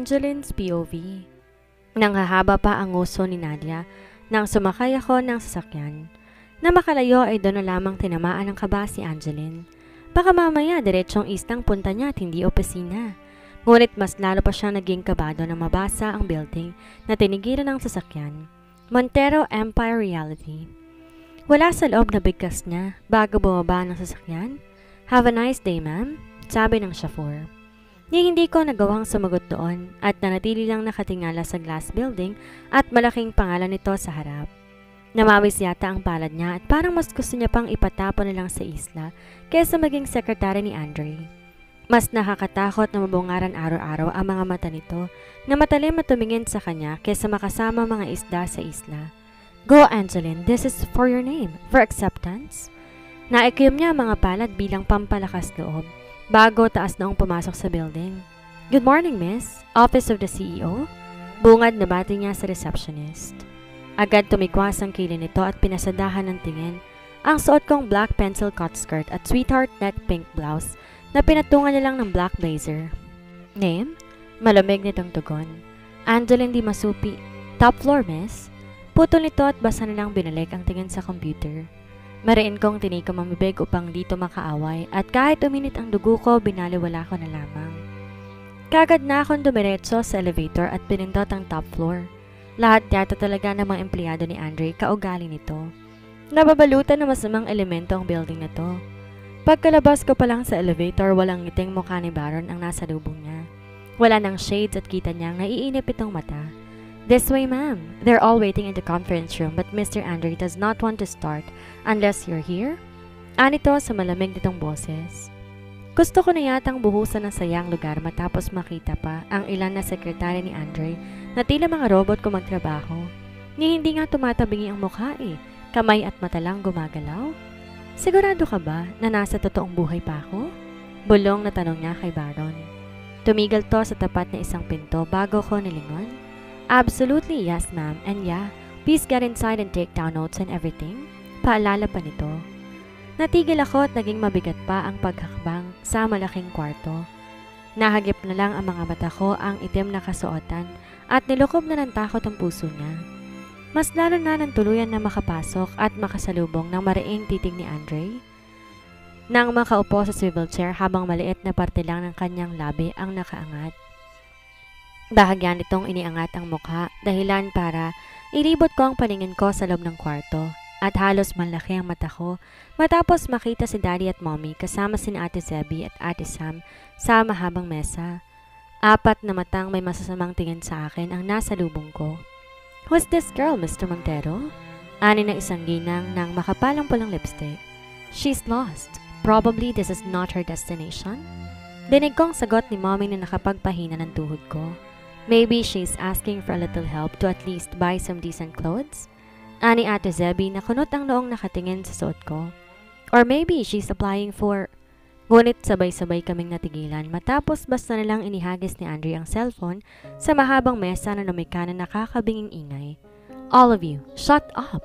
Angeline's POV. Nanghahaba pa ang nguso ni Nadia nang sumakay ako ng sasakyan. Na makalayo ay doon na lamang tinamaan ng kaba si Angeline. Baka mamaya diretsong istang punta niya at hindi opisina. Ngunit mas lalo pa siyang naging kabado na mabasa ang building na tinigilan ng sasakyan. Montero Empire Realty. Wala sa loob na bigkas niya bago bumaba ng sasakyan. Have a nice day, ma'am, sabi ng chauffeur. Hindi ko nagawang sumagot doon at nanatili lang nakatingala sa glass building at malaking pangalan nito sa harap. Namawis yata ang palad niya at parang mas gusto niya pang ipatapon na lang sa isla kaysa maging sekretary ni Andre. Mas nakakatakot na mabungaran araw-araw ang mga mata nito na matalim at tumingin sa kanya kaysa makasama mga isda sa isla. Go, Angeline, this is for your name, for acceptance. Naikyom niya ang mga palad bilang pampalakas loob bago taas noong pumasok sa building. Good morning, miss. Office of the CEO? Bungad na bati niya sa receptionist. Agad tumikwas ang kilay nito at pinasadahan ng tingin ang suot kong black pencil cut skirt at sweetheart net pink blouse na pinatungan niya lang ng black blazer. Name? Malamig nitong tugon. Angeline Di Masupi. Top floor, miss. Putol nito at basa nilang binalik ang tingin sa computer. Mariin kong tinikam ang bibig upang dito makaaway at kahit uminit ang dugo ko, binaliwala ko na lamang. Kagad na akong dumiretso sa elevator at pinindot ang top floor. Lahat yata talaga ng mga empleyado ni Andre kaugali nito. Nababalutan na masamang elemento ang building na to. Pagkalabas ko pa lang sa elevator, walang ngiting mukha ni Baron ang nasa lubong niya. Wala nang shades at kita niyang naiinip itong mata. This way, ma'am. They're all waiting in the conference room but Mr. Andre does not want to start unless you're here. Anito sa malamig nitong boses. Gusto ko na yatang buhusan ng sayang lugar matapos makita pa ang ilan na sekretary ni Andre na tila mga robot ko magtrabaho. Ni hindi nga tumatabingi ang mukha eh. Kamay at mata lang gumagalaw. Sigurado ka ba na nasa totoong buhay pa ako? Bulong na tanong niya kay Baron. Tumigil to sa tapat na isang pinto bago ko nilingon. Absolutely yes, ma'am, and yeah, please get inside and take down notes and everything. Paalala pa nito. Natigil ako at naging mabigat pa ang paghakbang sa malaking kwarto. Nahagip na lang ang mga mata ko ang itim na kasuotan at nilukob na ng takot ang puso niya. Mas lalo na nang tuluyan na makapasok at makasalubong ng mariing titig ni Andre. Nang makaupo sa swivel chair habang maliit na parte lang ng kanyang labi ang nakaangat. Bahagyan nitong iniangat ang mukha dahilan para ilibot ko ang paningin ko sa loob ng kwarto at halos malaki ang mata ko matapos makita si Daddy at Mommy kasama sina Ate Zebby at Ate Sam sa mahabang mesa. 4 na matang may masasamang tingin sa akin ang nasa lubong ko. Who's this girl, Mr. Montero? Ani na isang ginang ng makapalang-pulang lipstick. She's lost. Probably this is not her destination. Dinig kong sagot ni Mommy na nakapagpahina ng tuhod ko. Maybe she's asking for a little help to at least buy some decent clothes. Ani Ate Zebby na kunot ang noong nakatingin sa suot ko. Or maybe she's applying for... Ngunit sabay-sabay kaming natigilan matapos basta nalang inihagis ni Andre ang cellphone sa mahabang mesa na numika na nakakabinging ingay. All of you, shut up!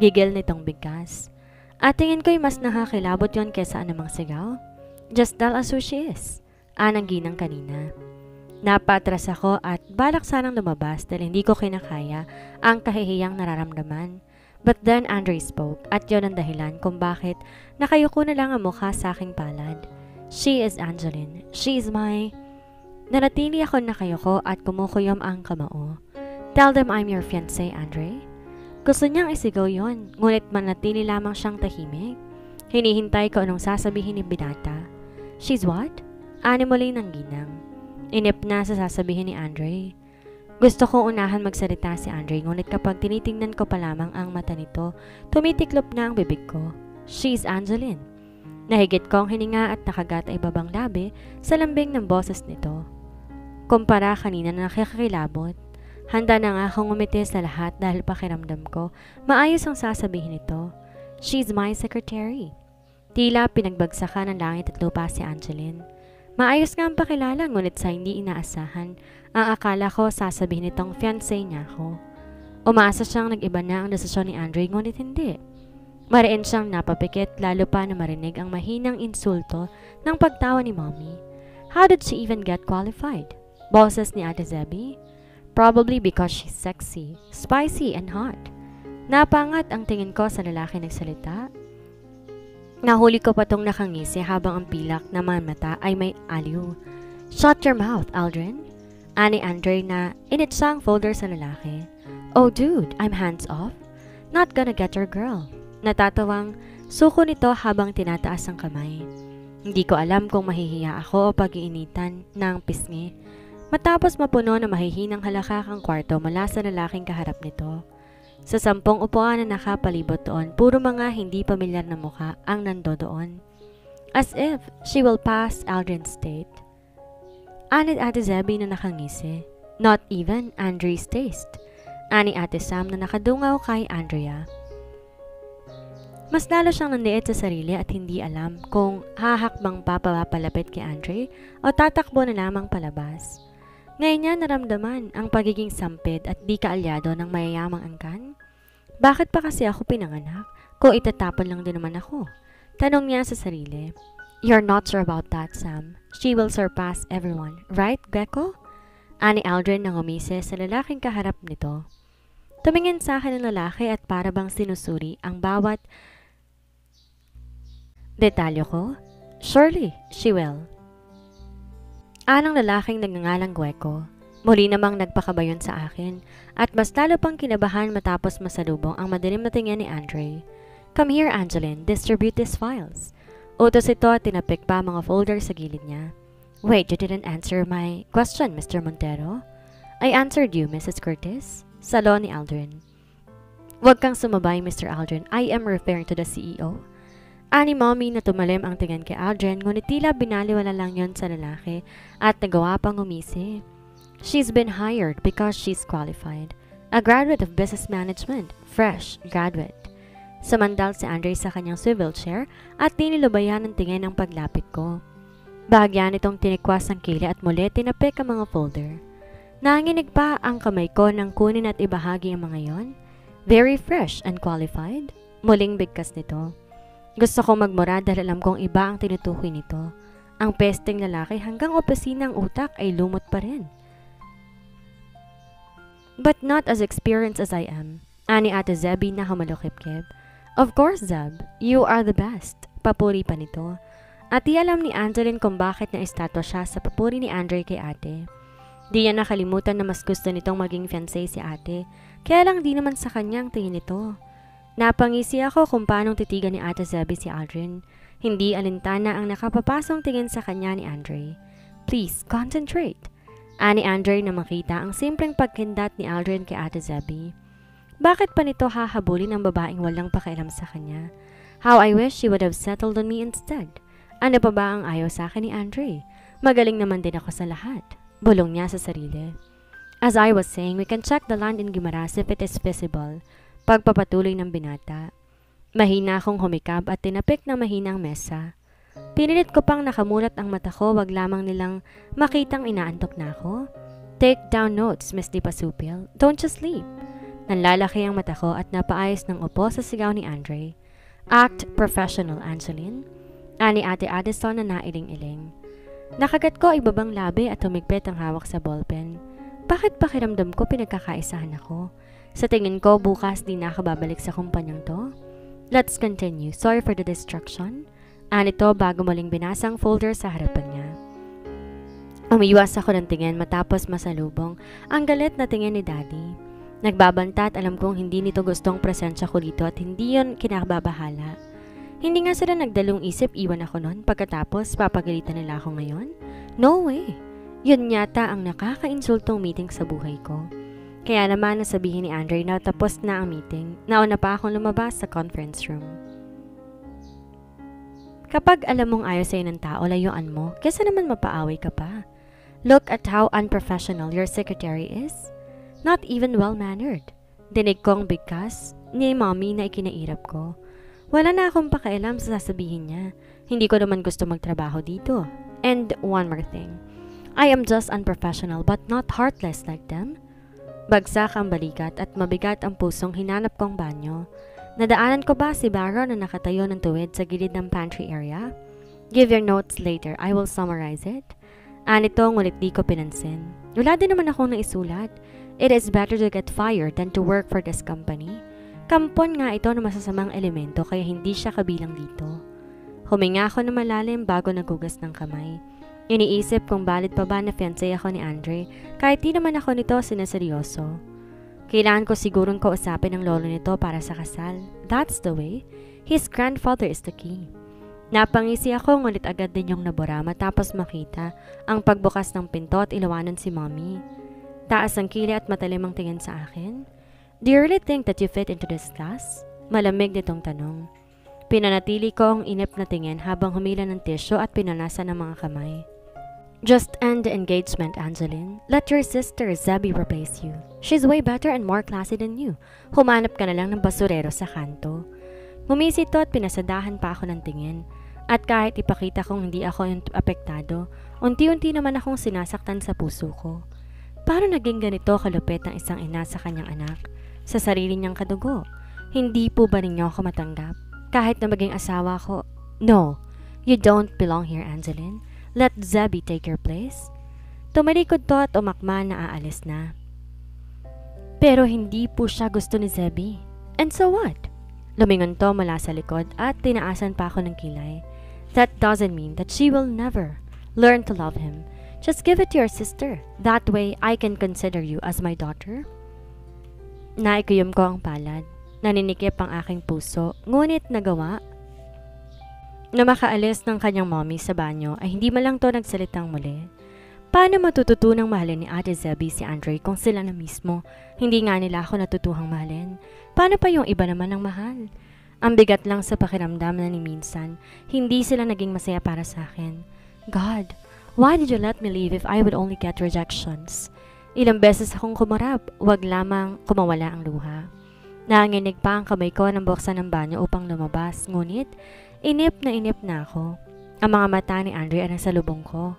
Gigil nitong bigkas. At tingin ko'y mas nakakilabot yon kesa anumang sigaw. Just tell us who she is. Anang ginang kanina. Napatras ako at balak sanang lumabas dahil hindi ko kinakaya ang kahihiyang nararamdaman. But then Andre spoke at yon ang dahilan kung bakit nakayuko na lang ang mukha sa aking palad. She is Angeline. She is my... Nanatili ako nakayuko at kumukuyom ang kamao. Tell them I'm your fiancé, Andre. Gusto niyang isigaw yon, ngunit manatili lamang siyang tahimik. Hinihintay ko anong sasabihin ni Binata. She's what? Ani muli ng ginang. Inip na sa sasabihin ni Andre. Gusto kong unahan magsalita si Andre ngunit kapag tinitingnan ko pa lamang ang mata nito, tumitiklop na ang bibig ko. She's Angeline. Nahigit kong hininga at nakagat ay babang labi sa lambing ng boses nito. Kumpara kanina na nakikilabot, handa na nga akong umiti sa lahat dahil pakiramdam ko, maayos ang sasabihin nito. She's my secretary. Tila pinagbagsakan ng langit at lupa si Angeline. Maayos nga ang pakilala ngunit sa hindi inaasahan, ang akala ko sasabihin nitong fiancé niya ako. Umaasa siyang nag-iba na ang desisyon ni Andre ngunit hindi. Mariin siyang napapikit lalo pa na marinig ang mahinang insulto ng pagtawa ni Mommy. How did she even get qualified? Boses ni Ate Zebby. Probably because she's sexy, spicy, and hot. Napangat ang tingin ko sa lalaki nagsalita. Nahuli ko pa tong nakangisi habang ang pilak na mga mata ay may aliw. Shut your mouth, Aldrin. Ani Andre na initsang folder sa lalaki. Oh dude, I'm hands off. Not gonna get your girl. Natatawang suko nito habang tinataas ang kamay. Hindi ko alam kung mahihiya ako o pag-iinitan ng pisngi. Matapos mapuno na mahihinang halakak ang kwarto mula sa lalaking kaharap nito. Sa 10 upuan na nakapalibot doon, puro mga hindi pamilyar na mukha ang nandoon. As if she will pass Aldrin's date. Anit Ate Zebby na nakangisi. Not even Andre's taste. Ani Ate Sam na nakadungaw kay Andrea. Mas lalo siyang nanliit sa sarili at hindi alam kung hahakbang papalapit kay Andre o tatakbo na lamang palabas. Ngayon niya naramdaman ang pagiging sampid at di kaalyado ng mayayamang angkan. Bakit pa kasi ako pinanganak kung itatapon lang din naman ako? Tanong niya sa sarili. You're not sure about that, Sam. She will surpass everyone, right, Gecko? Ani Aldrin nang umisi sa lalaking kaharap nito. Tumingin sa akin ng lalaki at para bang sinusuri ang bawat detalyo ko. Surely, she will. Anang lalaking nagngangalang Gecko. Muli namang nagpakabayon sa akin at mas lalo pang kinabahan matapos masalubong ang madilim na tingin ni Andre. Come here, Angeline. Distribute these files. Utos ito at tinapik pa mga folder sa gilid niya. Wait, you didn't answer my question, Mr. Montero. I answered you, Mrs. Curtis. Salo ni Aldrin. Huwag kang sumabay, Mr. Aldrin. I am referring to the CEO. Ani Mommy na tumalim ang tingin kay Aldrin, ngunit tila binaliwala lang yon sa lalaki at nagawa pang umisi. She's been hired because she's qualified. A graduate of business management. Fresh graduate. Samandal si Andre sa kanyang swivel chair at tinilubayan ng tingin ng paglapit ko. Bahagyan itong tinikwas ang kili at muli tinapik ang mga folder. Nanginig pa ang kamay ko nang kunin at ibahagi ang mga yon. Very fresh and qualified. Muling bigkas nito. Gusto kong magmura dahil alam kong iba ang tinutukoy nito. Ang pesting lalaki hanggang opisina ang utak ay lumot pa rin. But not as experienced as I am. Ani Ate Zebby na humalukip-kip. Of course, Zeb. You are the best. Papuri pa nito. At di alam ni Angeline kung bakit na-estatwa siya sa papuri ni Andre kay ate. Di niya nakalimutan na mas gusto nitong maging fiancé si ate. Kaya lang di naman sa kanyang tingin ito. Napangisi ako kung paanong titigan ni Ate Zebby si Aldrin. Hindi alintana ang nakapapasong tingin sa kanya ni Andre. Please, concentrate. Ani Andre na makita ang simpleng pagkindat ni Aldrin kay Ate Zebby. Bakit pa nito hahabulin ang babaeng walang pakialam sa kanya? How I wish she would have settled on me instead. Ano pa ba ang ayaw sa akin ni Andre? Magaling naman din ako sa lahat. Bulong niya sa sarili. As I was saying, we can check the land in Guimaras if it is feasible. Pagpapatuloy ng binata. Mahina akong humikab at tinapik na mahinang mesa. Pinilit ko pang nakamulat ang mata ko, wag lamang nilang makitang inaantok na ako. Take down notes, Miss Di Pasupil. Don't just sleep. Nanlalaki ang mata ko at napaayos ng upo sa sigaw ni Andre. Act professional, Angeline. Ani Ate Addison na nailing-iling. Nakagat ko ibabang labi at humigpit ang hawak sa ballpen. Bakit pakiramdam ko pinagkakaisahan ako? Sa tingin ko, bukas di na ako babalik sa kumpanyang to. Let's continue. Sorry for the distraction. Anito bago muling binasang folder sa harapan niya. Umiwas ako ng tingin matapos masalubong ang galit na tingin ni Daddy. Nagbabanta at alam kong hindi nito gustong presensya ko dito at hindi yon kinababahala. Hindi nga sila nagdalong isip iwan ako noon pagkatapos papagalitan nila ako ngayon? No way! Yun yata ang nakaka-insultong meeting sa buhay ko. Kaya naman nasabihin ni Andre na tapos na ang meeting, nauna pa akong lumabas sa conference room. Kapag alam mong ayaw sa'yo ng tao, layuan mo, kesa naman mapaaway ka pa. Look at how unprofessional your secretary is. Not even well-mannered. Dinig kong bigkas ni Mommy na ikinairap ko. Wala na akong pakialam sa sasabihin niya. Hindi ko naman gusto magtrabaho dito. And one more thing. I am just unprofessional but not heartless like them. Bagsak ang balikat at mabigat ang pusong hinanap kong banyo. Nadaanan ko ba si Barrow na nakatayo ng tuwid sa gilid ng pantry area? Give your notes later. I will summarize it. Anito ngunit di ko pinansin. Wala din naman akong naisulat. It is better to get fired than to work for this company. Kampon nga ito ng masasamang elemento kaya hindi siya kabilang dito. Huminga ako na malalim bago nagugas ng kamay. Iniisip kung valid pa ba na fiancé ako ni Andre kahit di naman ako nito sinaseryoso. Kailangan ko sigurong kausapin ang lolo nito para sa kasal. That's the way. His grandfather is the key. Napangisi ako ngunit agad din yung nabura matapos makita ang pagbukas ng pinto at ilawanan si mommy. Taas ang kili at matalim ang tingin sa akin. Do you really think that you fit into this class? Malamig nitong tanong. Pinanatili ko ang inip na tingin habang humila ng tisyo at pinanasan ng mga kamay. Just end the engagement, Angeline. Let your sister Zebby replace you. She's way better and more classy than you. Humanap ka na lang ng basurero sa kanto. Ngumisi ito at pinasadahan pa ako ng tingin. At kahit ipakita kong hindi ako yung apektado, unti-unti naman akong sinasaktan sa puso ko. Paano naging ganito kalupit ng isang ina sa kanyang anak? Sa sarili niyang kadugo? Hindi po ba ninyo ako matanggap? Kahit na maging asawa ko? No, you don't belong here, Angeline. Let Zebby take your place. Tumalikod to at umakma na aalis na. Pero hindi po siya gusto ni Zebby. And so what? Lumingon to mula sa likod at tinaasan pa ako ng kilay. That doesn't mean that she will never learn to love him. Just give it to your sister. That way, I can consider you as my daughter. Naikuyom ko ang palad. Naninikip ang aking puso, ngunit nagawa na makaalis ng kanyang mommy sa banyo ay hindi man lang to nagsalitang muli. Paano matututunang mahalin ni Ate Zebby si Andre kung sila na mismo hindi nga nila ako natutuhang mahalin? Paano pa yung iba naman ang mahal? Ang bigat lang sa pakiramdam na ni minsan, hindi sila naging masaya para sa akin. God, why did you let me leave if I would only get rejections? Ilang beses akong kumarap, wag lamang kumawala ang luha. Nanginig pa ang kamay ko nang buksan ng banyo upang lumabas, ngunit inip na ako. Ang mga mata ni Andre ay nasa lubong ko.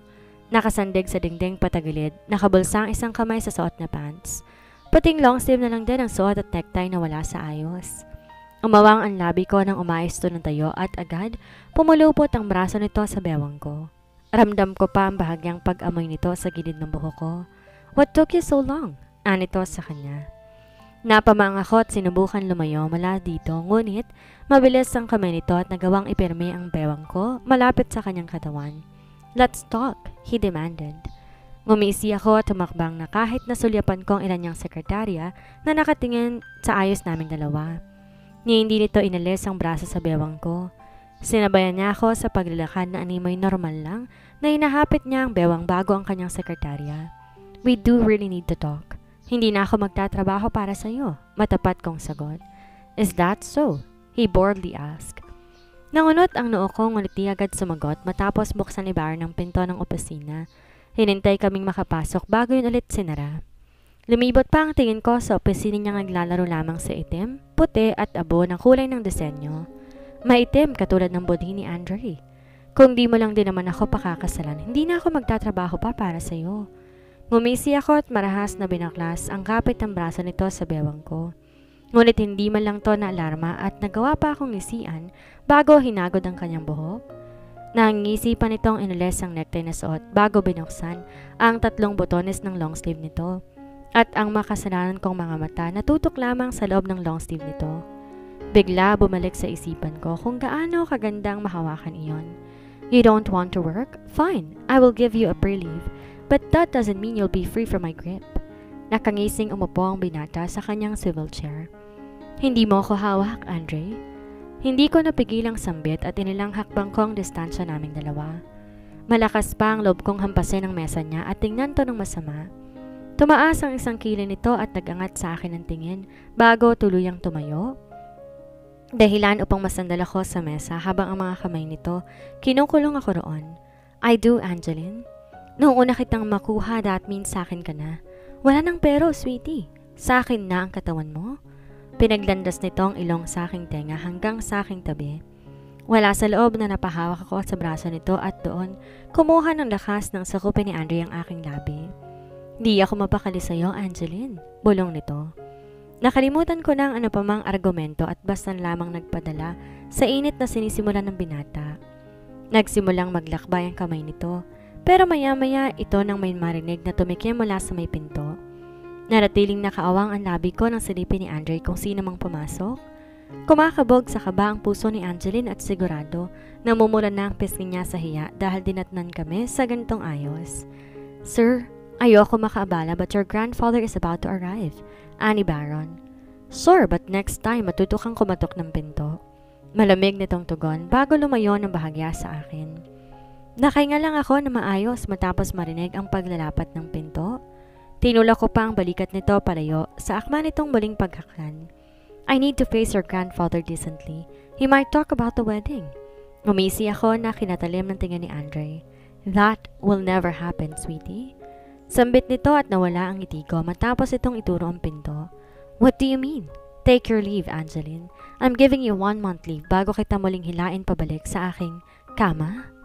Nakasandig sa dingding patagilid, nakabulsa ang isang kamay sa suot na pants. Puting long sleeve na lang din ang suot at necktie na wala sa ayos. Umawang ang labi ko nang umayos to ng tayo at agad pumulupot ang braso nito sa bewang ko. Ramdam ko pa ang bahagyang pag-amoy nito sa gilid ng buhok ko. What took you so long? Anito sa kanya. Napamang ako at sinubukan lumayo mula dito, ngunit mabilis ang kamay nito at nagawang ipirmi ang bewang ko malapit sa kanyang katawan. Let's talk, he demanded. Ngumisi ako at tumakbang na kahit nasulyapan ko ang ilan niyang sekretarya na nakatingin sa ayos naming dalawa. Hindi nito inalis ang braso sa bewang ko. Sinabayan niya ako sa paglalakad na animoy normal lang na hinahapit niya ang bewang bago ang kanyang sekretarya. We do really need to talk. Hindi na ako magtatrabaho para sa iyo, matapat kong sagot. Is that so? He boldly asked. Nangunot ang noo ko ngunit di agad sumagot matapos buksan ni Baron ang pinto ng opisina. Hinintay kaming makapasok bago yun ulit sinara. Lumibot pa ang tingin ko sa opisina niyang naglalaro lamang sa itim, puti at abo ng kulay ng disenyo. Maitim katulad ng budhi ni Andre. Kung di mo lang din naman ako pakakasalan, hindi na ako magtatrabaho pa para sa iyo. Ngumisi ako at marahas na binaklas ang kapit ng braso nito sa bewang ko. Ngunit hindi man lang to na alarma at nagawa pa akong ngisian bago hinagod ang kanyang buhok. Nangisi pa nitong inalis ang necktie na suot bago binuksan ang 3 botones ng long sleeve nito. At ang makasalanan kong mga mata natutok lamang sa loob ng long sleeve nito. Bigla bumalik sa isipan ko kung gaano kagandang mahawakan iyon. You don't want to work? Fine, I will give you a pre-leave. But that doesn't mean you'll be free from my grip. Nakangising umupo ang binata sa kanyang swivel chair. Hindi mo ko hawak, Andre. Hindi ko napigilang sambit at inilang hakbang ko ang distansya naming dalawa. Malakas pa ang loob kong hampasin ang mesa niya at tingnan to ng masama. Tumaas ang isang kilay nito at nagangat sa akin ng tingin bago tuluyang tumayo. Dahilan upang masandal ako sa mesa habang ang mga kamay nito kinukulong ako roon. I do, Angeline. Noong una kitang makuha, that means sa akin ka na. Wala nang pero, sweetie. Sa akin na ang katawan mo. Pinaglandas nito ang ilong sa aking tenga hanggang sa aking tabi. Wala sa loob na napahawak ako sa braso nito at doon, kumuha ng lakas ng sakupin ni Andre ang aking labi. Di ako mapakali sa'yo, Angeline. Bulong nito. Nakalimutan ko na ang ano pamang argumento at basta lamang nagpadala sa init na sinisimulan ng binata. Nagsimulang maglakbay ang kamay nito. Pero maya-maya ito nang may marinig na tumikim mula sa may pinto. Naratiling nakaawang ang labi ko nang silipin ni Andre kung sino mang pumasok. Kumakabog sa kaba ang puso ni Angeline at sigurado namumula na ang pisngi niya sa hiya dahil dinatnan kami sa ganitong ayos. "Sir, ayoko makaabala but your grandfather is about to arrive," ani Baron. "Sure, but next time matuto kang kumatok ng pinto." Malamig nitong tugon bago lumayo ng bahagya sa akin. Nakahinga lang ako na maayos matapos marinig ang paglalapat ng pinto. Tinulak ko pa ang balikat nito palayo sa akma nitong muling paghaklan. "I need to face your grandfather decently. He might talk about the wedding." Umisi ako na kinatalim ng tingin ni Andre. "That will never happen, sweetie." Sambit nito at nawala ang ngiti ko matapos itong ituro ang pinto. "What do you mean? Take your leave, Angeline. I'm giving you 1 month leave bago kita muling hilain pabalik sa aking kama."